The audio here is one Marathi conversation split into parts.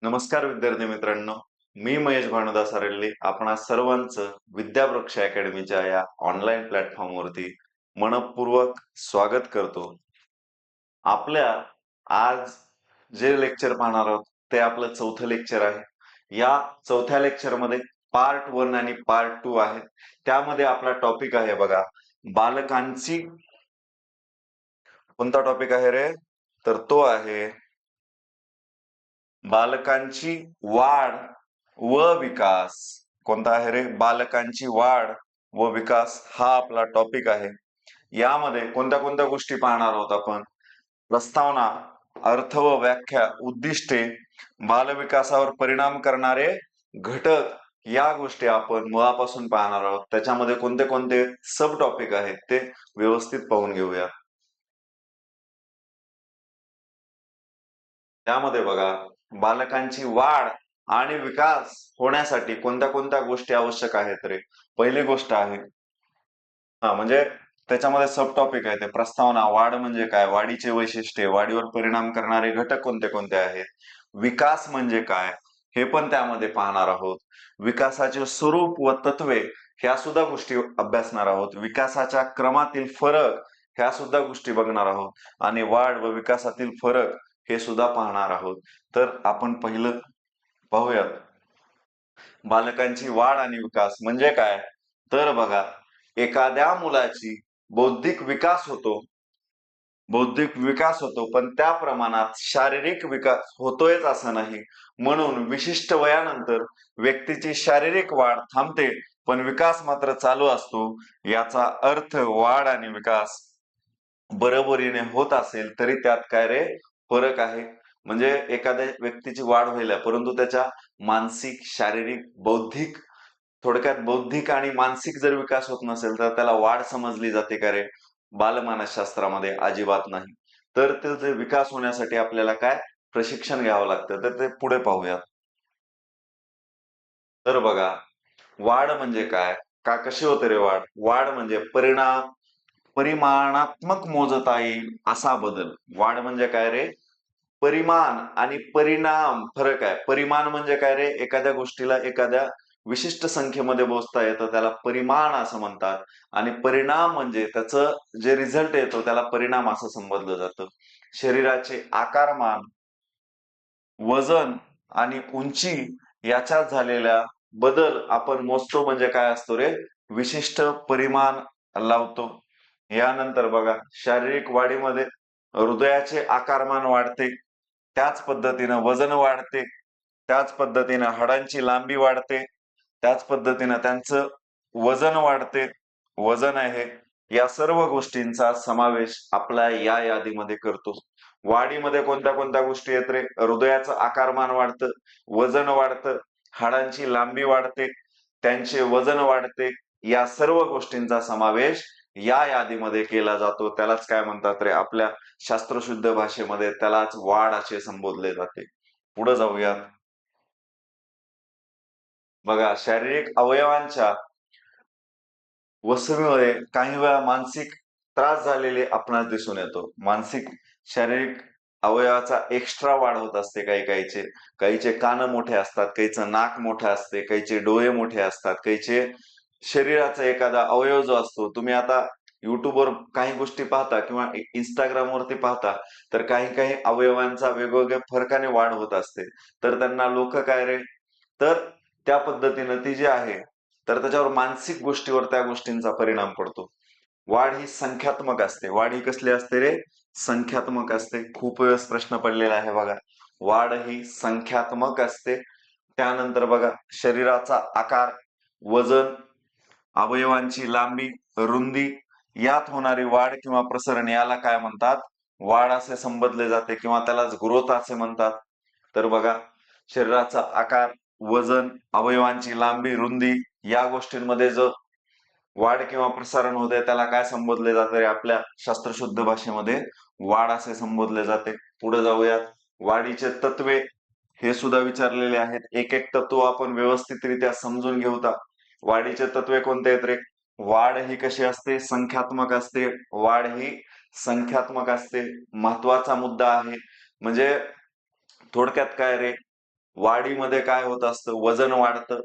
नमस्कार विद्यार्थी मित्रांनो, मी महेश भानुदास आरेल्ले आपणा सर्वांचं विद्यावृक्ष अकॅडमीच्या या ऑनलाईन प्लॅटफॉर्मवरती मनपूर्वक स्वागत करतो. आपल्या आज जे लेक्चर पाहणार आहोत ते आपलं चौथं लेक्चर आहे. या चौथ्या लेक्चरमध्ये पार्ट 1 आणि पार्ट 2 आहे. त्यामध्ये आपला टॉपिक आहे बघा, बालकांची कोणता टॉपिक आहे रे? तर तो आहे बालकांची वाढ व विकास. कोणता आहे रे? बालकांची वाढ व विकास हा आपला टॉपिक आहे. यामध्ये कोणत्या कोणत्या गोष्टी पाहणार आहोत आपण? प्रस्तावना, अर्थ व व्याख्या, उद्दिष्टे, बालविकासावर परिणाम करणारे घटक या गोष्टी आपण मुळापासून पाहणार आहोत. त्याच्यामध्ये कोणते कोणते सब टॉपिक आहेत ते व्यवस्थित पाहून घेऊया. त्यामध्ये बघा, बालकांची वाढ आणि विकास होण्यासाठी कोणत्या कोणत्या गोष्टी आवश्यक आहेत रे? पहिली गोष्ट आहे म्हणजे त्याच्यामध्ये सब टॉपिक आहे ते प्रस्तावना. वाढ म्हणजे काय, वाढीचे वैशिष्ट्ये, वाढीवर परिणाम करणारे घटक कोणते कोणते आहेत, विकास म्हणजे काय हे पण त्यामध्ये पाहणार आहोत. विकासाचे स्वरूप व तत्वे ह्या सुद्धा गोष्टी अभ्यासणार आहोत. विकासाच्या क्रमातील फरक ह्या सुद्धा गोष्टी बघणार आहोत आणि वाढ व विकासातील फरक हे सुद्धा पाहणार आहोत. तर आपण पहिलं पाहूयात, बालकांची वाढ आणि विकास म्हणजे काय. तर बघा, एखाद्या मुलाची बौद्धिक विकास होतो बौद्धिक विकास होतो पण त्या प्रमाणात शारीरिक विकास होतोयच असं नाही. म्हणून विशिष्ट वयानंतर व्यक्तीची शारीरिक वाढ थांबते पण विकास मात्र चालू असतो. याचा अर्थ वाढ आणि विकास बरोबरीने होत असेल तरी त्यात काय रे, फरक आहे. म्हणजे एखाद्या व्यक्तीची वाढ व्हायला परंतु त्याच्या मानसिक, शारीरिक, बौद्धिक, थोडक्यात बौद्धिक आणि मानसिक जर विकास होत नसेल तर त्याला वाढ समजली जाते का रे? बालमानसशास्त्रामध्ये अजिबात नाही. तर ते विकास होण्यासाठी आपल्याला काय प्रशिक्षण घ्यावं लागतं, तर ते पुढे पाहूयात. तर बघा, वाढ म्हणजे काय, का कशी होते रे वाढ? वाढ म्हणजे परिमाणात्मक मोजता येईल असा बदल. वाढ म्हणजे काय रे? परिमाण आणि परिणाम फरक आहे. परिमाण म्हणजे काय रे? एखाद्या गोष्टीला एखाद्या विशिष्ट संख्येमध्ये मोजता येतं त्याला परिमाण असं म्हणतात आणि परिणाम म्हणजे त्याचं जे रिझल्ट येतो त्याला परिणाम असं संबोधलं जातं. शरीराचे आकारमान, वजन आणि उंची याच्यात झालेल्या बदल आपण मोजतो म्हणजे काय असतो रे? विशिष्ट परिमाण लावतो. यानंतर बघा, शारीरिक वाढीमध्ये हृदयाचे आकारमान वाढते, त्याच पद्धतीनं वजन वाढते, त्याच पद्धतीनं हाडांची लांबी वाढते, त्याच पद्धतीनं त्यांचं वजन वाढते, वजन आहे. या सर्व गोष्टींचा समावेश आपल्या या यादीमध्ये करतो. वाढीमध्ये कोणत्या कोणत्या गोष्टी आहेत रे? हृदयाचं आकारमान वाढतं, वजन वाढतं, हाडांची लांबी वाढते, त्यांचे वजन वाढते. या सर्व गोष्टींचा समावेश या यादीमध्ये केला जातो. त्यालाच काय म्हणतात रे? आपल्या शास्त्रशुद्ध भाषेमध्ये त्यालाच वाढ असे संबोधले जाते. पुढे जाऊयात. बघा, शारीरिक अवयवांच्या वसुमीमुळे काही वेळा मानसिक त्रास झालेले आपणास दिसून येतो. मानसिक शारीरिक अवयवाचा एक्स्ट्रा वाढ होत असते. काहीचे कान मोठे असतात, काहीचं नाक मोठं असते, काहीचे डोळे मोठे असतात, काहीचे शरीराचा एखादा अवयव जो असतो, तुम्ही आता युट्यूबवर काही गोष्टी पाहता किंवा इंस्टाग्राम वरती पाहता तर काही काही अवयवांचा वेगवेगळ्या फरकाने वाढ होत असते. तर त्यांना लोक काय रे, तर त्या पद्धतीनं ती जी आहे तर त्याच्यावर मानसिक गोष्टीवर त्या गोष्टींचा परिणाम पडतो. वाढ ही संख्यात्मक असते. वाढ ही कसली असते रे? संख्यात्मक असते. खूप वेळेस प्रश्न पडलेला आहे बघा, वाढ ही संख्यात्मक असते. त्यानंतर बघा, शरीराचा आकार, वजन, अवयवांची लांबी, रुंदी यात होणारी वाढ किंवा प्रसरण याला काय म्हणतात? वाढ असे संबोधले जाते किंवा त्यालाच ग्रोथ असे म्हणतात. तर बघा, शरीराचा आकार, वजन, अवयवांची लांबी, रुंदी या गोष्टींमध्ये जो वाढ किंवा प्रसारण होते त्याला काय संबोधले जाते? आपल्या शास्त्रशुद्ध भाषेमध्ये वाढ असे संबोधले जाते. पुढे जाऊयात. वाढीचे तत्वे हे सुद्धा विचारलेले आहेत. एक एक तत्व आपण व्यवस्थितरित्या समजून घेऊता. वाढीचे तत्वे कोणते आहेत रे? वाढ ही कशी असते? संख्यात्मक असते. वाढ ही संख्यात्मक असते. महत्वाचा मुद्दा आहे. म्हणजे थोडक्यात काय रे, वाढीमध्ये काय होत असतं, वजन वाढतं,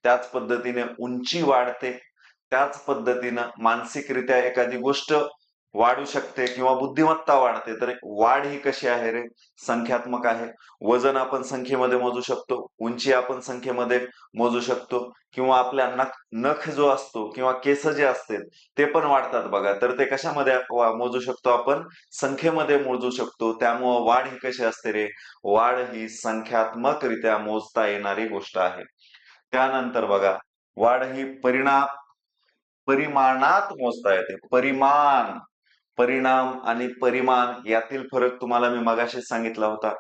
त्याच पद्धतीने उंची वाढते, त्याच पद्धतीनं मानसिकरित्या एखादी गोष्ट वाढू शकते किंवा बुद्धिमत्ता वाढते. तर वाढ ही कशी आहे रे? संख्यात्मक आहे. वजन आपण संख्येमध्ये मोजू शकतो, उंची आपण संख्येमध्ये मोजू शकतो, किंवा आपल्या नख जो असतो किंवा केस जे असते ते पण वाढतात बघा. तर ते कशामध्ये मोजू शकतो आपण? संख्येमध्ये मोजू शकतो. त्यामुळं वाढ ही कशी असते रे? वाढ ही संख्यात्मकरित्या मोजता येणारी गोष्ट आहे. त्यानंतर बघा, वाढ ही परिमाणात मोजता येते. परिणाम आणि परिमाण यातील फरक तुम्हाला मी मगाशीच सांगितला होता.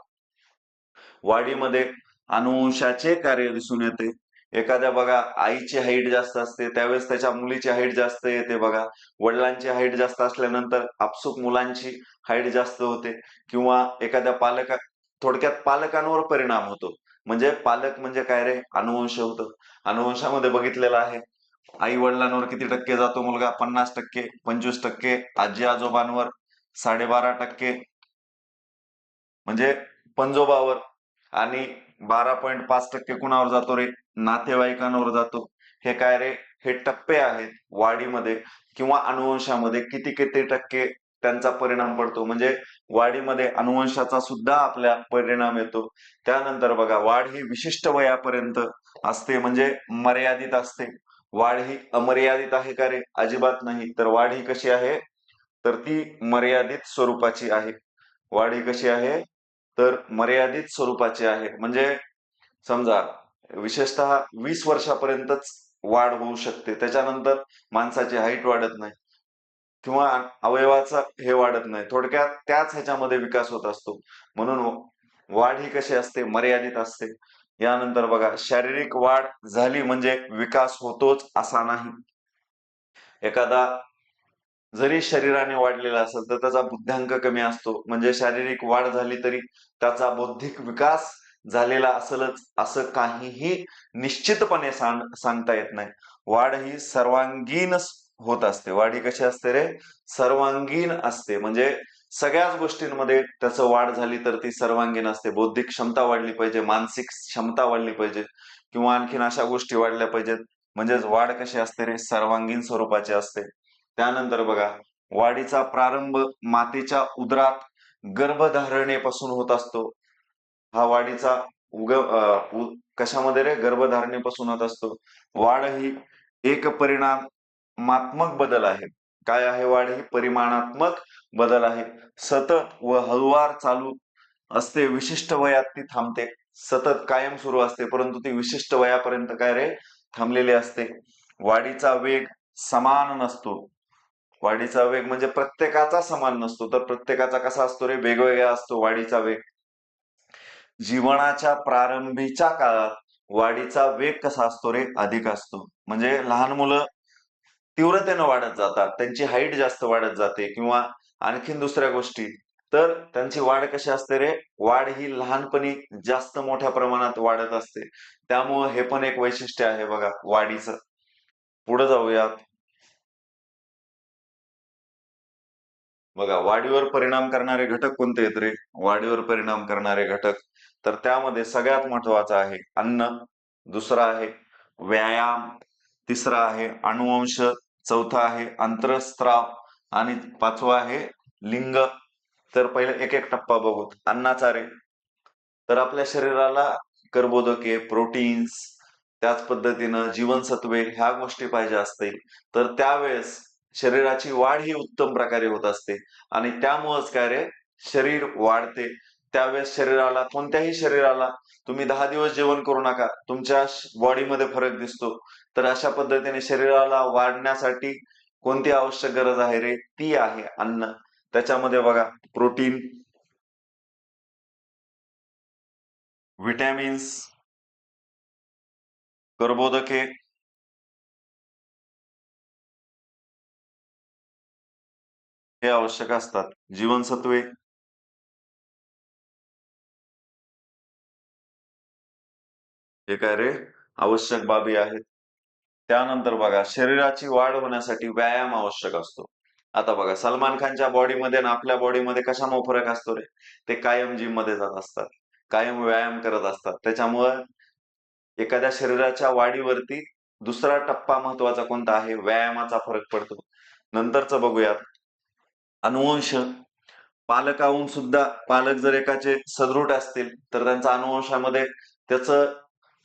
वाढीमध्ये अनुवंशाचे कार्य दिसून येते. एखाद्या बघा आईची हाईट जास्त असते, त्यावेळेस त्याच्या मुलीची हाईट जास्त येते बघा. वडिलांची हाईट जास्त असल्यानंतर आपसूक मुलांची हाईट जास्त होते. किंवा एखाद्या थोडक्यात पालकांवर परिणाम होतो. म्हणजे पालक म्हणजे काय रे? अनुवंश होतं. अनुवंशामध्ये बघितलेलं आहे, आई वडिलांवर किती टक्के जातो मुलगा? 50%, 25%. आजी आजोबांवर 12.5%, म्हणजे पंजोबावर. आणि 12.5% कुणावर जातो रे? नातेवाईकांवर जातो. हे काय रे? हे टप्पे आहेत वाढीमध्ये किंवा अनुवंशामध्ये किती किती टक्के त्यांचा परिणाम पडतो. म्हणजे वाढीमध्ये अनुवंशाचा सुद्धा आपल्या परिणाम येतो. त्यानंतर बघा, वाढ ही विशिष्ट वयापर्यंत असते, म्हणजे मर्यादित असते. वाढ ही अमर्यादित आहे का रे? अजिबात नाही. तर वाढ ही कशी आहे? तर ती मर्यादित स्वरूपाची आहे. वाढ ही कशी आहे? तर मर्यादित स्वरूपाची आहे. म्हणजे समजा विशेषतः 20 वर्षापर्यंतच वाढ होऊ शकते. त्याच्यानंतर माणसाची हाईट वाढत नाही किंवा अवयवाचा हे वाढत नाही. थोडक्यात त्याच ह्याच्यामध्ये विकास होत असतो. म्हणून वाढ ही कशी असते? मर्यादित असते. यानंतर बघा, शारीरिक वाढ झाली म्हणजे विकास होतोच असा नाही. एखादा जरी शरीराने वाढलेला असेल तर त्याचा बुद्ध्यांक कमी असतो. म्हणजे शारीरिक वाढ झाली तरी त्याचा बौद्धिक विकास झालेला असेलच असं काहीही निश्चितपणे सांगता येत नाही. वाढ ही सर्वांगीण होत असते. वाढ ही कशी असते रे? सर्वांगीण असते. म्हणजे सगळ्याच गोष्टींमध्ये त्याचं वाढ झाली तर ती सर्वांगीण असते. बौद्धिक क्षमता वाढली पाहिजे, मानसिक क्षमता वाढली पाहिजे, किंवा आणखीन अशा गोष्टी वाढल्या पाहिजेत. म्हणजेच वाढ कशी असते रे? सर्वांगीण स्वरूपाची असते. त्यानंतर बघा, वाढीचा प्रारंभ मातेच्या उदरात गर्भधारणेपासून होत असतो. हा वाढीचा कशामध्ये रे? गर्भधारणेपासून होत असतो. वाढ ही एक परिमाणात्मक बदल आहे. काय आहे? वाढ ही परिमाणात्मक बदल आहे. सतत व हळूवार चालू असते. विशिष्ट वयात ती थांबते. सतत कायम सुरू असते, परंतु ती विशिष्ट वयापर्यंत काय रे? थांबलेली असते. वाढीचा वेग समान नसतो. वाढीचा वेग म्हणजे प्रत्येकाचा समान नसतो. तर प्रत्येकाचा कसा असतो रे? वेगवेगळा असतो वाढीचा वेग. जीवनाच्या प्रारंभीच्या काळात वाढीचा वेग कसा असतो रे? अधिक असतो. म्हणजे लहान मुलं तीव्रतेनं वाढत जातात, त्यांची हाईट जास्त वाढत जाते, किंवा आणखीन दुसऱ्या गोष्टी. तर त्यांची वाढ कशी असते रे? वाढ ही लहानपणी जास्त मोठ्या प्रमाणात वाढत असते. त्यामुळं हे पण एक वैशिष्ट्य आहे बघा वाढीचं. पुढे जाऊयात. बघा, वाढीवर परिणाम करणारे घटक कोणते आहेत रे? वाढीवर परिणाम करणारे घटक, तर त्यामध्ये सगळ्यात महत्वाचा आहे अन्न, दुसरा आहे व्यायाम, तिसरा आहे अनुवंश, चौथा आहे अंतरस्त्राव, आणि पाचवा आहे लिंग. तर पहिले एक एक टप्पा बघू. अन्नाचा रे, तर आपल्या शरीराला कर्बोदके, प्रोटीन्स, त्याच पद्धतीनं जीवनसत्वे ह्या गोष्टी पाहिजे असतील. तर त्यावेळेस शरीराची वाढ ही उत्तम प्रकारे होत असते. आणि त्यामुळेच काय रे? शरीर वाढते. त्यावेळेस कोणत्याही शरीराला तुम्ही 10 दिवस जेवण करू नका, तुमच्या बॉडीमध्ये फरक दिसतो. तर अशा पद्धतीने शरीराला वाढण्यासाठी कोणती आवश्यक गरज आहे रे? ती आहे अन्न. त्याच्यामध्ये बघा, प्रोटीन, विटॅमिन्स, कर्बोदके, हे आवश्यक असतात. जीवनसत्वे, हे काय रे? आवश्यक बाबी आहेत. त्यानंतर बघा, शरीराची वाढ होण्यासाठी व्यायाम आवश्यक असतो. आता बघा, सलमान खानच्या बॉडीमध्ये आणि आपल्या बॉडीमध्ये कशामुळे फरक असतो रे? ते कायम जिम मध्ये जात असतात. कायम व्यायाम करत असतात. त्याच्यामुळे एखाद्या शरीराच्या वाढीवरती दुसरा टप्पा महत्वाचा कोणता आहे? व्यायामाचा फरक पडतो. नंतरच बघूयात, अनुवंश. पालकाहून सुद्धा, पालक जर एकाचे सदृढ असतील तर त्यांचा अनुवंशामध्ये त्याचं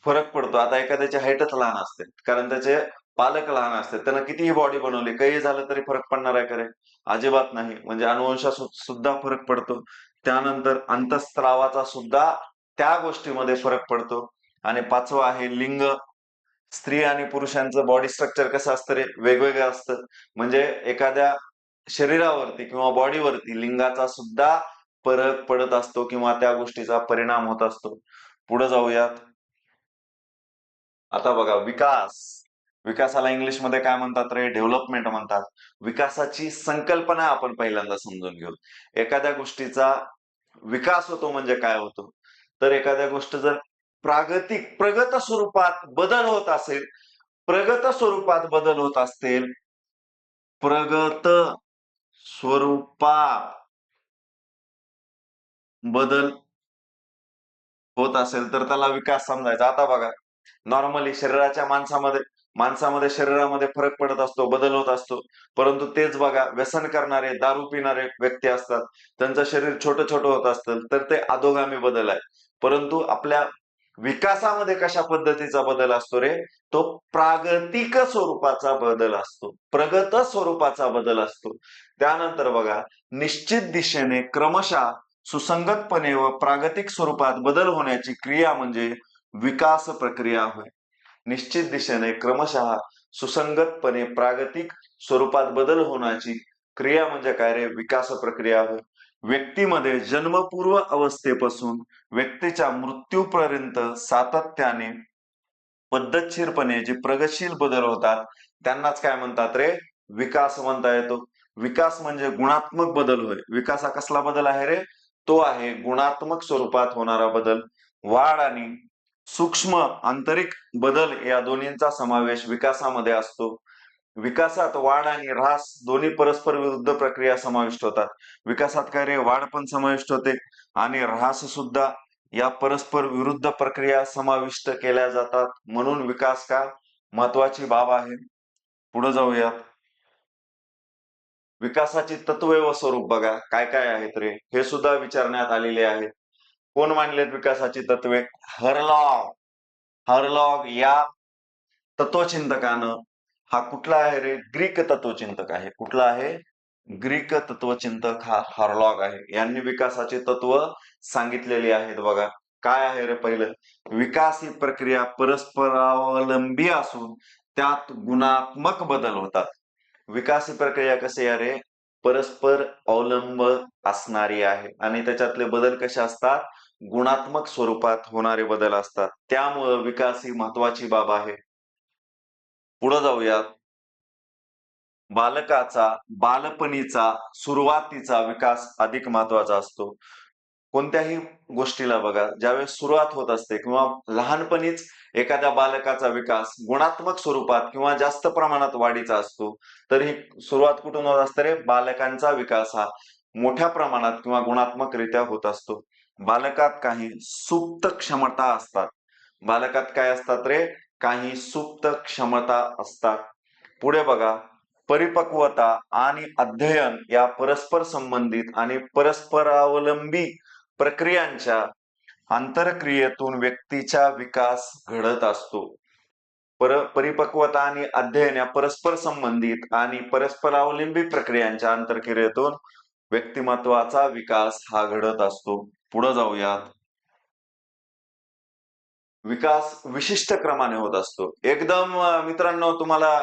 फरक पडतो. आता एखाद्याची हाईटच लहान असते, कारण त्याचे पालक लहान असतात. त्यांना कितीही बॉडी बनवली, काही झालं तरी फरक पडणार आहे का रे? अजिबात नाही. म्हणजे अनुवंशात सुद्धा फरक पडतो. त्यानंतर अंतःस्त्रावाचा सुद्धा त्या गोष्टीमध्ये फरक पडतो. आणि 5वं आहे लिंग. स्त्री आणि पुरुषांचं बॉडी स्ट्रक्चर कसं असतं रे? वेगवेगळं असतं. म्हणजे एखाद्या शरीरावरती किंवा बॉडीवरती लिंगाचा सुद्धा फरक पडत असतो किंवा त्या गोष्टीचा परिणाम होत असतो. पुढे जाऊयात. आता बघा, विकास. विकासाला इंग्लिशमध्ये काय म्हणतात रे? डेव्हलपमेंट म्हणतात. विकासाची संकल्पना आपण पहिल्यांदा समजून घेऊ. एखाद्या गोष्टीचा विकास होतो म्हणजे काय होतो? तर एखाद्या गोष्ट जर प्रगत स्वरूपात बदल होत असेल, प्रगत स्वरूपात बदल होत असतील, प्रगत स्वरूपात बदल होत असेल तर त्याला विकास समजायचा. आता बघा, नॉर्मली माणसामध्ये शरीरामध्ये फरक पडत असतो, बदल होत असतो. परंतु तेच बघा, व्यसन करणारे, दारू पिणारे व्यक्ती असतात, त्यांचं शरीर छोटं छोटं होत असतं, तर ते अधोगामी बदल आहे. परंतु आपल्या विकासामध्ये कशा पद्धतीचा बदल असतो रे? तो प्रागतिक स्वरूपाचा बदल असतो, प्रगत स्वरूपाचा बदल असतो. त्यानंतर बघा, निश्चित दिशेने क्रमशः सुसंगतपणे व प्रागतिक स्वरूपात बदल होण्याची क्रिया म्हणजे विकास प्रक्रिया होय. निश्चित दिशेने क्रमशः सुसंगतपणे प्रागतिक स्वरूपात बदल होण्याची क्रिया म्हणजे काय रे? विकास प्रक्रिया होय. व्यक्तीमध्ये जन्मपूर्व अवस्थेपासून व्यक्तीच्या मृत्यूपर्यंत सातत्याने, पद्धतशीरपणे जे प्रगतशील बदल होतात त्यांनाच काय म्हणतात रे? विकास म्हणता येतो. विकास म्हणजे गुणात्मक बदल होय. विकास हा कसला बदल आहे रे? तो आहे गुणात्मक स्वरूपात होणारा बदल. वाढ आणि सूक्ष्म आंतरिक बदल या दोन्हींचा समावेश विकासामध्ये असतो. विकासात वाढ आणि ऱ्हास दोन्ही परस्पर विरुद्ध प्रक्रिया समाविष्ट होतात. विकासात काय रे? वाढ पण समाविष्ट होते आणि ऱ्हास सुद्धा. या परस्पर विरुद्ध प्रक्रिया समाविष्ट केल्या जातात. म्हणून विकास का महत्वाची बाब आहे. पुढे जाऊयात. विकासाची तत्वे व स्वरूप बघा काय काय आहेत रे? हे सुद्धा विचारण्यात आलेले आहेत. कोण मांडलेत विकासाची तत्वे? हर्लॉग. हर्लॉग या तत्वचिंतकानं, हा कुठला आहे रे? ग्रीक तत्वचिंतक आहे. कुठला आहे? ग्रीक तत्वचिंतक हा हार्लॉग आहे. यांनी विकासाचे तत्व सांगितलेली आहेत बघा. काय आहे रे? पहिलं, विकास ही प्रक्रिया परस्परावलंबी असून त्यात गुणात्मक बदल होतात. विकास ही प्रक्रिया कशी आहे रे? परस्पर अवलंब असणारी आहे आणि त्याच्यातले बदल कसे असतात? गुणात्मक स्वरूपात होणारे बदल असतात. त्यामुळे विकास ही महत्वाची बाब आहे. पुढे जाऊयात. बालकाचा बालपणीचा सुरुवातीचा विकास अधिक महत्वाचा असतो. कोणत्याही गोष्टीला बघा, ज्यावेळेस सुरुवात होत असते किंवा लहानपणीच एखाद्या बालकाचा विकास गुणात्मक स्वरूपात किंवा जास्त प्रमाणात वाढीचा असतो, तर ही सुरुवात कुठून होत असते रे? बालकांचा विकास हा मोठ्या प्रमाणात किंवा गुणात्मकरित्या होत असतो. बालकात काही सुप्त क्षमता असतात. बालकात काय असतात रे? काही सुप्त क्षमता असतात. पुढे बघा, परिपक्वता आणि अध्ययन या परस्पर संबंधित आणि परस्परावलंबी प्रक्रियांच्या आंतरक्रियेतून व्यक्तीचा विकास घडत असतो. परिपक्वता आणि अध्ययन या परस्पर संबंधित आणि परस्परावलंबी प्रक्रियांच्या आंतरक्रियेतून व्यक्तिमत्वाचा विकास हा घडत असतो. पुढे जाऊयात. विकास विशिष्ट क्रमाने होत असतो. एकदम मित्रांनो, तुम्हाला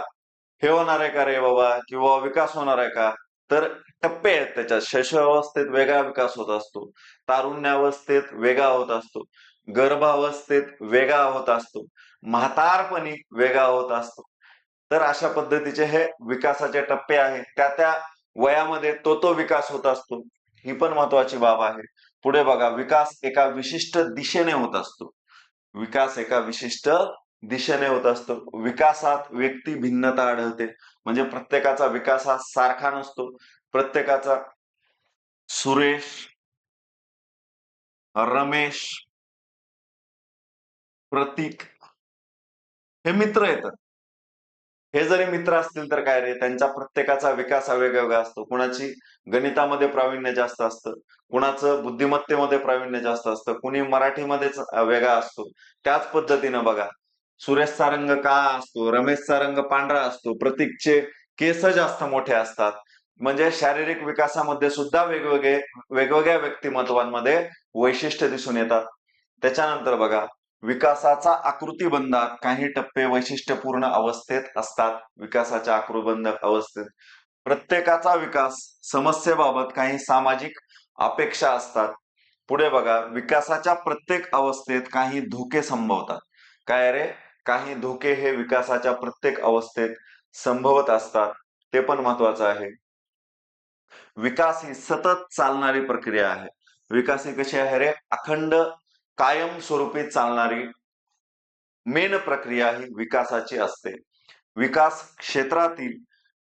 हे होणार आहे का रे बाबा, किंवा विकास होणार आहे का? तर टप्पे आहेत त्याच्यात. शैशवावस्थेत वेगळा विकास होत असतो, तारुण्यावस्थेत वेगळा होत असतो, गर्भावस्थेत वेगळा होत असतो, म्हातारपणी वेगळा होत असतो. तर अशा पद्धतीचे हे विकासाचे टप्पे आहेत. त्या त्या वयामध्ये तो तो विकास होत असतो. ही पण महत्वाची बाब आहे. पुढे बघा, विकास एका विशिष्ट दिशेने होत असतो. विकास एका विशिष्ट दिशेने होत असतो. विकासात व्यक्ती भिन्नता आढळते. म्हणजे प्रत्येकाचा विकास हा सारखा नसतो. प्रत्येकाचा सुरेश, रमेश प्रतीक हे मित्र येतात. हे जरी मित्र असतील तर काय रे, त्यांचा प्रत्येकाचा विकास हा वेगवेगळा असतो. कुणाची गणितामध्ये प्रावीण्य जास्त असतं, कुणाचं बुद्धिमत्तेमध्ये प्रावीण्य जास्त असतं, कुणी मराठीमध्येच वेगळा असतो. त्याच पद्धतीनं बघा, सुरेशचा रंग काळा असतो, रमेशचा रंग पांढरा असतो, प्रतीकचे केस जास्त मोठे असतात. म्हणजे शारीरिक विकासामध्ये सुद्धा वेगवेगळ्या व्यक्तिमत्वांमध्ये वैशिष्ट्य दिसून येतात. त्याच्यानंतर बघा, विकासाचा आकृतिबंधात काही टप्पे वैशिष्ट्यपूर्ण अवस्थेत असतात. विकासाच्या आकृतिबंध अवस्थेत प्रत्येकाचा विकास समस्येबाबत काही सामाजिक अपेक्षा असतात. पुढे बघा, विकासाच्या प्रत्येक अवस्थेत काही धोके संभवतात. काय रे, काही धोके हे विकासाच्या प्रत्येक अवस्थेत संभवत असतात. ते पण महत्वाचं आहे. विकास ही सतत चालणारी प्रक्रिया आहे. विकास ही कशी आहे रे, अखंड कायमस्वरूपी चालणारी मेन प्रक्रिया ही विकासाची असते. विकास क्षेत्रातील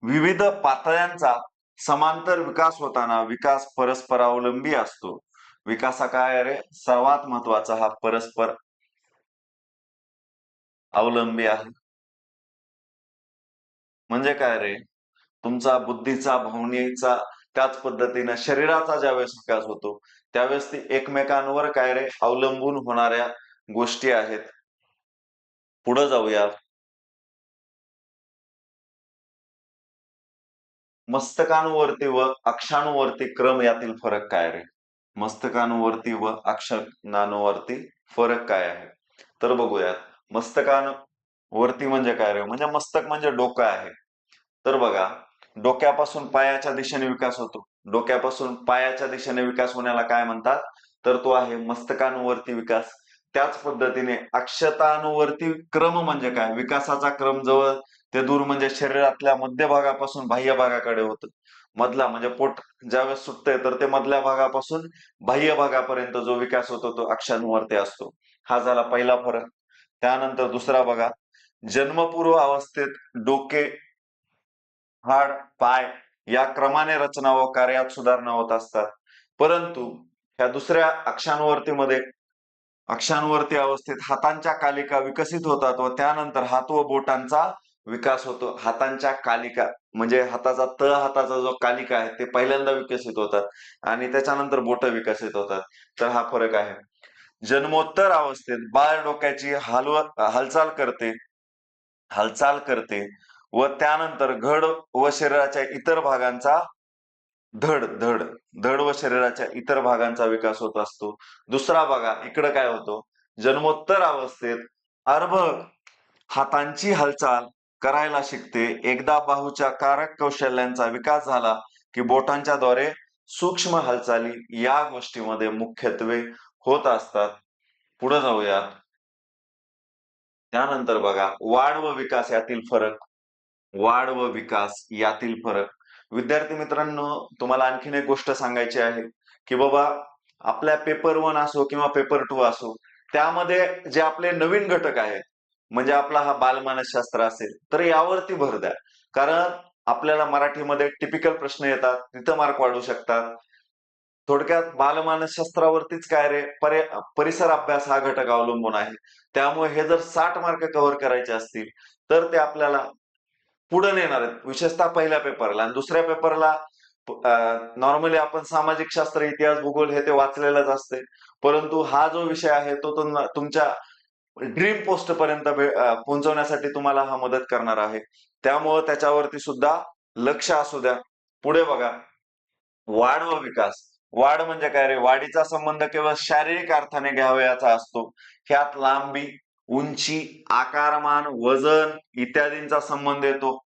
विविध पातळ्यांचा समांतर विकास होताना विकास परस्परावलंबी असतो. विकास हा काय आहे रे, सर्वात महत्वाचा हा परस्पर अवलंबी आहे. म्हणजे काय रे, तुमचा बुद्धीचा, भावनेचा, त्याच पद्धतीने शरीराचा ज्यावेळेस विकास होतो त्यावेळेस ती एकमेकांवर काय रे अवलंबून होणाऱ्या गोष्टी आहेत. पुढे जाऊया. मस्तकानुवर्ती व अक्षानुवर्ती क्रम यातील फरक काय रे? मस्तकानुवर्ती व अक्षानुवर्ती फरक काय आहे? तर बघूयात. मस्तकानुवर्ती म्हणजे काय रे? म्हणजे मस्तक म्हणजे डोकं आहे. तर बघा, डोक्यापासून पायाच्या दिशेने विकास होतो. डोक्यापासून पायाच्या दिशेने विकास होण्याला काय म्हणतात? तर तो आहे मस्तकानुवर्ती विकास. त्याच पद्धतीने अक्षतानुवर्ती क्रम म्हणजे काय? विकासाचा क्रम जवळ ते दूर म्हणजे शरीरातल्या मध्यभागापासून बाह्य भागाकडे होतं. मधला म्हणजे पोट ज्यावेळेस सुटतंय तर ते मधल्या भागापासून बाह्य भागापर्यंत जो विकास होतो तो अक्षानुवर्ती असतो. हा झाला पहिला फरक. त्यानंतर दुसरा बघा, जन्मपूर्व अवस्थेत डोके, हाड, पाय या क्रमाने रचना व कार्यात सुधारणा होत असतात. परंतु ह्या दुसऱ्या अक्षांवरती अवस्थेत हातांच्या कालिका विकसित होतात व त्यानंतर हात व बोटांचा विकास होतो. हातांच्या कालिका म्हणजे हाताचा जो कालिका आहे ते पहिल्यांदा विकसित होतात आणि त्याच्यानंतर बोट विकसित होतात. तर हा फरक आहे. जन्मोत्तर अवस्थेत बाळ डोक्याची हालचाल करते व त्यानंतर व शरीराच्या इतर भागांचा धड धड धड व शरीराच्या इतर भागांचा विकास होत असतो. दुसरा बघा, इकडे काय होतो, जन्मोत्तर अवस्थेत अर्भक हातांची हालचाल करायला शिकते. एकदा बाहूच्या कारक कौशल्यांचा विकास झाला की बोटांच्या द्वारे सूक्ष्म हालचाली या गोष्टीमध्ये मुख्यत्वे होत असतात. पुढे जाऊया. त्यानंतर बघा, वाढ व विकास यातील फरक. वाढ व विकास यातील फरक. विद्यार्थी मित्रांनो, तुम्हाला आणखीन एक गोष्ट सांगायची आहे की बाबा, आपल्या पेपर 1 असो किंवा पेपर 2 असो, त्यामध्ये जे आपले नवीन घटक आहेत, म्हणजे आपला हा बालमानसशास्त्र असेल तर यावरती भर द्या. कारण आपल्याला मराठीमध्ये टिपिकल प्रश्न येतात, तिथं मार्क वाढू शकतात. थोडक्यात बालमानसशास्त्रावरतीच काय रे, परिसर अभ्यास हा घटक अवलंबून आहे. त्यामुळे हे जर 60 मार्क कव्हर करायचे असतील तर ते आपल्याला पुढे नेणार आहेत, विशेषतः पहिल्या पेपरला. आणि दुसऱ्या पेपरला नॉर्मली आपण सामाजिक शास्त्र, इतिहास, भूगोल हे ते वाचलेलंच असते. परंतु हा जो विषय आहे तो तुमच्या ड्रीम पोस्ट पर्यंत पोहोचवण्यासाठी तुम्हाला हा मदत करणार आहे. त्यामुळे त्याच्यावरती सुद्धा लक्ष असू द्या. पुढे बघा, वाढ व विकास. वाढ म्हणजे काय रे, वाढीचा संबंध केवळ शारीरिक अर्थाने घ्यावयाचा असतो. ह्यात लांबी, उंची, आकारमान, वजन इत्यादींचा संबंध येतो.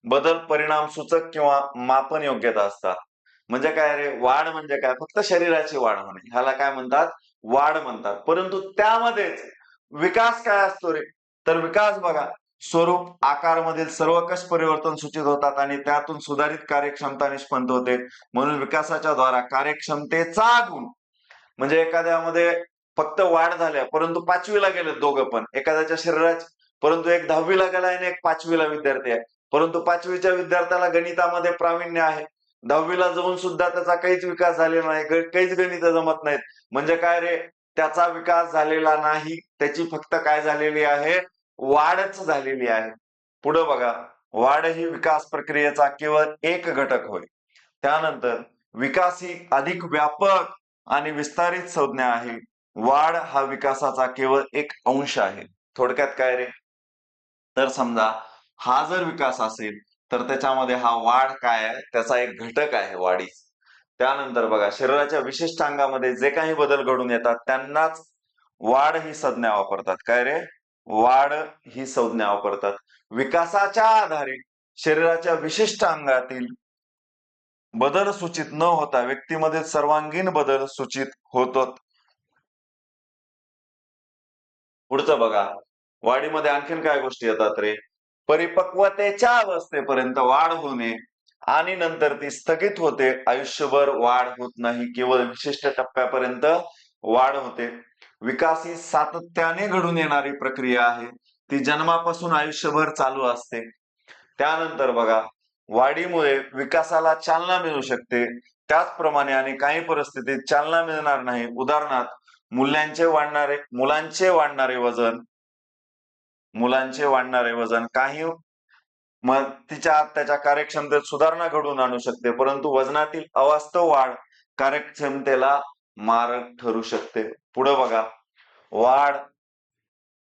बदल परिणाम सूचक किंवा मापन योग्यता असतात. म्हणजे काय रे, वाढ म्हणजे काय, फक्त शरीराची वाढ होणे ह्याला काय म्हणतात, वाढ म्हणतात. परंतु त्यामध्येच विकास काय असतो रे, तर विकास बघा, स्वरूप आकारमधील सर्वकष परिवर्तन सूचित होतात आणि त्यातून सुधारित कार्यक्षमता निष्पन्न होते. म्हणून विकासाच्या द्वारा कार्यक्षमतेचा गुण, म्हणजे एखाद्यामध्ये फक्त वाढ झाल्या परंतु 5वीला गेले दोघं पण, एखाद्याच्या शरीरात, परंतु एक 10वीला गेला आणि एक 5वीला विद्यार्थी आहे. परंतु 5वीच्या विद्यार्थ्याला गणितामध्ये प्रावीण्य आहे, 10वीला जाऊन सुद्धा त्याचा काहीच विकास झालेला नाही, काहीच गणित जमत नाहीत. म्हणजे काय रे, त्याचा विकास झालेला नाही, त्याची फक्त काय झालेली आहे, वाढच झालेली आहे. पुढे बघा, वाढ ही विकास प्रक्रियेचा केवळ एक घटक होय. त्यानंतर विकास ही अधिक व्यापक आणि विस्तारित संज्ञा आहे. वाढ हा विकासाचा केवळ एक अंश आहे. थोडक्यात काय रे, तर समजा हा जर विकास असेल तर त्याच्यामध्ये हा वाढ काय आहे, त्याचा एक घटक आहे वाढी. त्यानंतर बघा, शरीराच्या विशिष्ट अंगामध्ये जे काही बदल घडून येतात त्यांनाच वाढ ही संज्ञा वापरतात. काय रे, वाढ ही संज्ञा वापरतात. विकासाच्या आधारे शरीराच्या विशिष्ट अंगातील बदल सूचित न होता व्यक्तीमध्ये सर्वांगीण बदल सूचित होतात. पुढचं बघा, वाढीमध्ये आणखीन काय गोष्टी येतात रे, परिपक्वतेच्या अवस्थेपर्यंत वाढ होणे आणि नंतर ती स्थगित होते. आयुष्यभर वाढ होत नाही, केवळ विशिष्ट टप्प्यापर्यंत वाढ होते. विकास ही सातत्याने घडून येणारी प्रक्रिया आहे, ती जन्मापासून आयुष्यभर चालू असते. त्यानंतर बघा, वाढीमुळे विकासाला चालना मिळू शकते, त्याचप्रमाणे आणि काही परिस्थितीत चालना मिळणार नाही. उदाहरणार्थ, मुलांचे वाढणारे वजन काही मग त्याच्या कार्यक्षमतेत सुधारणा घडवून आणू शकते, परंतु वजनातील अवास्तव वाढ कार्यक्षमतेला मारक ठरू शकते. पुढे बघा, वाढ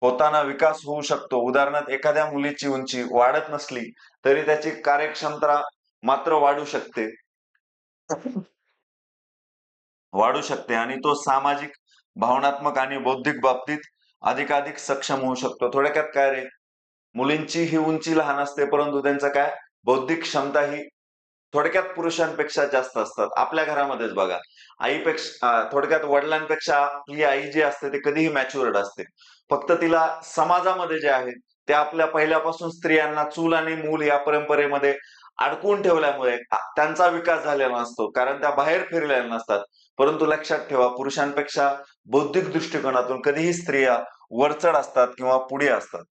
होताना विकास होऊ शकतो. उदाहरणार्थ, एखाद्या मुलीची उंची वाढत नसली तरी त्याची कार्यक्षमता मात्र वाढू शकते आणि तो सामाजिक, भावनात्मक आणि बौद्धिक बाबतीत अधिकाधिक सक्षम होऊ शकतो. थोडक्यात काय रे, मुलींची ही उंची लहान असते, परंतु त्यांचं काय, बौद्धिक क्षमता ही थोडक्यात पुरुषांपेक्षा जास्त असतात. आपल्या घरामध्येच बघा, थोडक्यात वडिलांपेक्षा आपली आई जी असते ती कधीही मॅच्युअर्ड असते. फक्त तिला समाजामध्ये जे आहे ते आपल्या पहिल्यापासून स्त्रियांना चूल आणि मूल या परंपरेमध्ये अडकवून ठेवल्यामुळे त्यांचा विकास झालेला नसतो, कारण त्या बाहेर फिरलेल्या नसतात. परंतु लक्षात ठेवा, पुरुषांपेक्षा बौद्धिक दृष्टिकोनातून कधीही स्त्रिया वरचढ असतात किंवा पुढे असतात.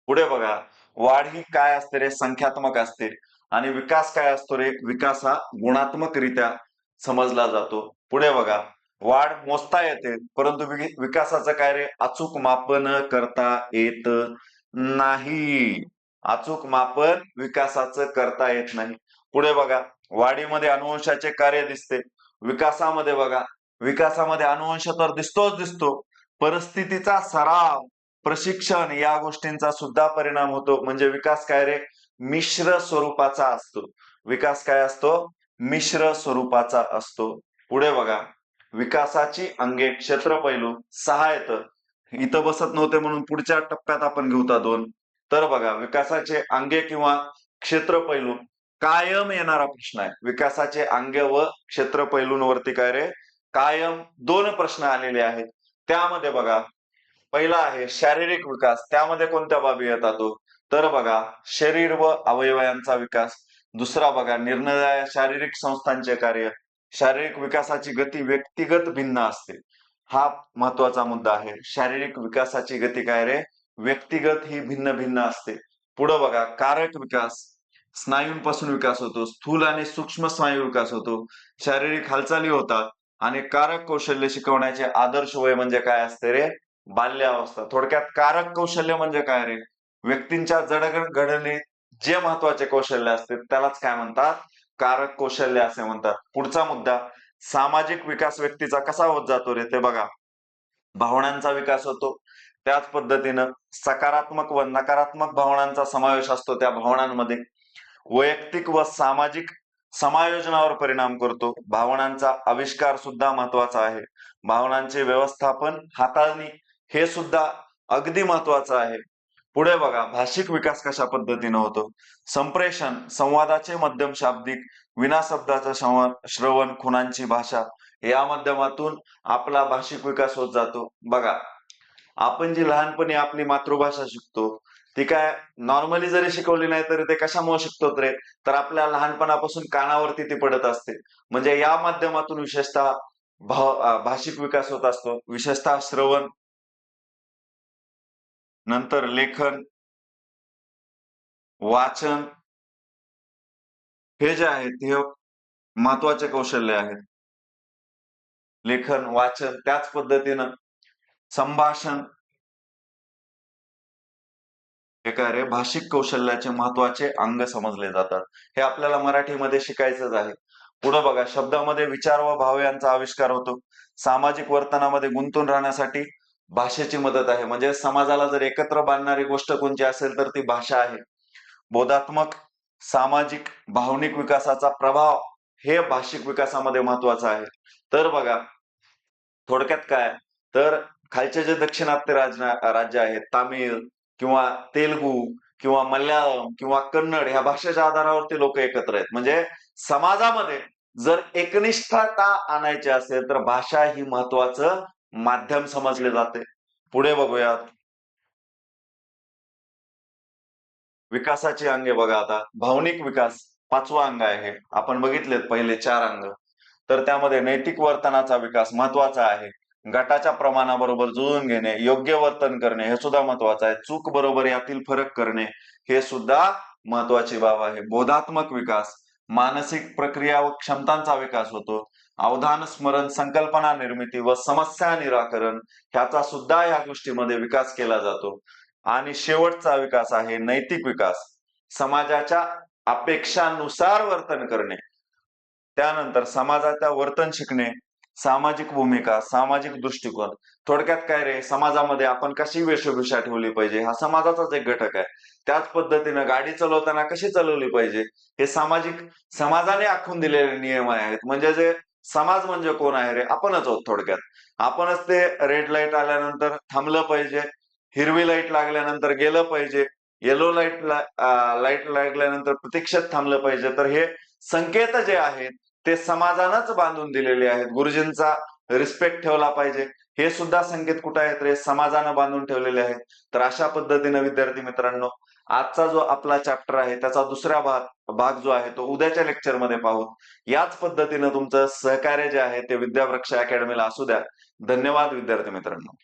पुढे बघा, वाढ ही काय असते रे, संख्यात्मक असते आणि विकास काय असतो रे, विकास हा गुणात्मकरित्या समजला जातो. पुढे बघा, वाढ मोजता येते, परंतु विकासाचं काय रे, अचूक मापन करता येत नाही. अचूक मापन विकासाचं करता येत नाही. पुढे बघा, वाढीमध्ये अनुवंशाचे कार्य दिसते. विकासामध्ये बघा, विकासामध्ये अनुवंश तर दिसतो, परिस्थितीचा सराव, प्रशिक्षण या गोष्टींचा सुद्धा परिणाम होतो. म्हणजे विकास काय रे, मिश्र स्वरूपाचा असतो. विकास काय असतो, मिश्र स्वरूपाचा असतो. पुढे बघा, विकासाची अंगे क्षेत्र पैलू 6 येतं. इथं बसत नव्हते म्हणून पुढच्या टप्प्यात आपण घेऊ 2. तर बघा, विकासाचे अंगे किंवा क्षेत्र पैलू कायम येणारा प्रश्न आहे. विकासाचे अंग व क्षेत्र पैलूंवरती काय रे, कायम 2 प्रश्न आलेले आहेत. त्यामध्ये बघा, पहिला आहे शारीरिक विकास. त्यामध्ये कोणत्या बाबी येतात तो, तर बघा, शरीर व अवयवांचा विकास. दुसरा बघा, निरनिराळ्या शारीरिक संस्थांचे कार्य. शारीरिक विकासाची गती व्यक्तिगत भिन्न असते. हा महत्वाचा मुद्दा आहे. शारीरिक विकासाची गती काय रे, व्यक्तिगत ही भिन्न भिन्न असते. पुढे बघा, कारक विकास. स्नायूंपासून विकास होतो, स्थूल आणि सूक्ष्म स्नायू विकास होतो, शारीरिक हालचाली होतात आणि कारक कौशल्य शिकवण्याचे आदर्श वय म्हणजे काय असते रे, बाल्यावस्था. थोडक्यात कारक कौशल्य म्हणजे काय रे, व्यक्तींच्या जडणघडणीत जे महत्वाचे कौशल्य असते त्यालाच काय म्हणतात, कारक कौशल्य असे म्हणतात. पुढचा मुद्दा, सामाजिक विकास व्यक्तीचा कसा होत जातो रे, ते बघा, भावनांचा विकास होतो. त्याच पद्धतीनं सकारात्मक व नकारात्मक भावनांचा समावेश असतो त्या भावनांमध्ये. वैयक्तिक व सामाजिक समायोजनावर परिणाम करतो. भावनांचा आविष्कार सुद्धा महत्वाचा आहे. भावनांचे व्यवस्थापन, हाताळणी हे सुद्धा अगदी महत्वाचं आहे. पुढे बघा, भाषिक विकास कशा पद्धतीने होतो. संप्रेषण, संवादाचे मध्यम शाब्दिक, विना शब्दाचा श्रवण, खुणांची भाषा या माध्यमातून आपला भाषिक विकास होत जातो. बघा, आपण जी लहानपणी आपली मातृभाषा शिकतो ती काय नॉर्मली जरी शिकवली नाही तरी ते कशामुळे शिकतो रे, तर आपल्या लहानपणापासून कानावरती ती पडत असते. म्हणजे या माध्यमातून विशेषतः भाषिक विकास होत असतो. विशेषतः श्रवण, नंतर लेखन, वाचन हे जे आहेत हे महत्वाचे कौशल्य आहेत. लेखन, वाचन, त्याच पद्धतीनं संभाषण हे काय रे भाषिक कौशल्याचे महत्वाचे अंग समजले जातात. हे आपल्याला मराठीमध्ये शिकायचंच आहे. पुढे बघा, शब्दामध्ये विचार व भाव यांचा आविष्कार होतो. सामाजिक वर्तनामध्ये गुंतून राहण्यासाठी भाषेची मदत आहे. म्हणजे समाजाला जर एकत्र बांधणारी गोष्ट कोणती असेल तर ती भाषा आहे. बोधात्मक, सामाजिक, भावनिक विकासाचा प्रभाव हे भाषिक विकासामध्ये महत्वाचा आहे. तर बघा, थोडक्यात काय तर खालचे जे दाक्षिणात्य राज्य आहेत, तामिळ किंवा तेलुगू किंवा मल्याळम किंवा कन्नड ह्या भाषेच्या आधारावरती लोक एकत्र आहेत. म्हणजे समाजामध्ये जर एकनिष्ठता आणायची असेल तर भाषा ही महत्वाचं माध्यम समजले जाते. पुढे बघूयात. विकासाची अंगे बघा आता. भावनिक विकास 5वा अंग आहे. आपण बघितलेत पहिले 4 अंग. तर त्यामध्ये नैतिक वर्तनाचा विकास महत्वाचा आहे. गटाच्या प्रमाणाबरोबर जुळून घेणे, योग्य वर्तन करणे हे सुद्धा महत्वाचं आहे. चूक बरोबर यातील फरक करणे हे सुद्धा महत्वाची बाब आहे. बोधात्मक विकास, मानसिक प्रक्रिया व क्षमतांचा विकास होतो. अवधान स्मरण, संकल्पना निर्मिती व समस्या निराकरण ह्याचा सुद्धा या गोष्टीमध्ये विकास केला जातो. आणि शेवटचा विकास आहे नैतिक विकास. समाजाच्या अपेक्षानुसार वर्तन करणे, त्यानंतर समाजाच्या वर्तन शिकणे, सामाजिक भूमिका, सामाजिक दृष्टिकोन. थोडक्यात काय रे, समाजामध्ये आपण कशी वेशभूषा ठेवली पाहिजे हा समाजाचाच एक घटक आहे. त्याच पद्धतीनं गाडी चालवताना कशी चालवली पाहिजे हे समाजाने आखून दिलेले नियम आहेत. म्हणजे जे समाज म्हणजे कोण आहे रे, आपणच आहोत थोडक्यात. आपणच ते रेड लाईट आल्यानंतर थांबलं पाहिजे, हिरवी लाईट लागल्यानंतर गेलं पाहिजे, येलो लाईट लागल्यानंतर प्रतीक्षेत थांबलं पाहिजे. तर हे संकेत जे आहेत ते समाजानंच बांधून दिलेले आहेत. गुरुजींचा रिस्पेक्ट ठेवला पाहिजे, हे सुद्धा संकेत कुठे आहेत रे, समाजानं बांधून ठेवलेले आहेत. तर अशा पद्धतीने विद्यार्थी मित्रांनो, आजचा जो आपला चॅप्टर आहे त्याचा दुसरा भाग जो आहे तो उद्याच्या लेक्चरमध्ये पाहू. याच पद्धतीनं तुमचं सहकार्य जे आहे ते विद्यावृक्ष अकॅडमीला असू द्या. धन्यवाद विद्यार्थी मित्रांनो.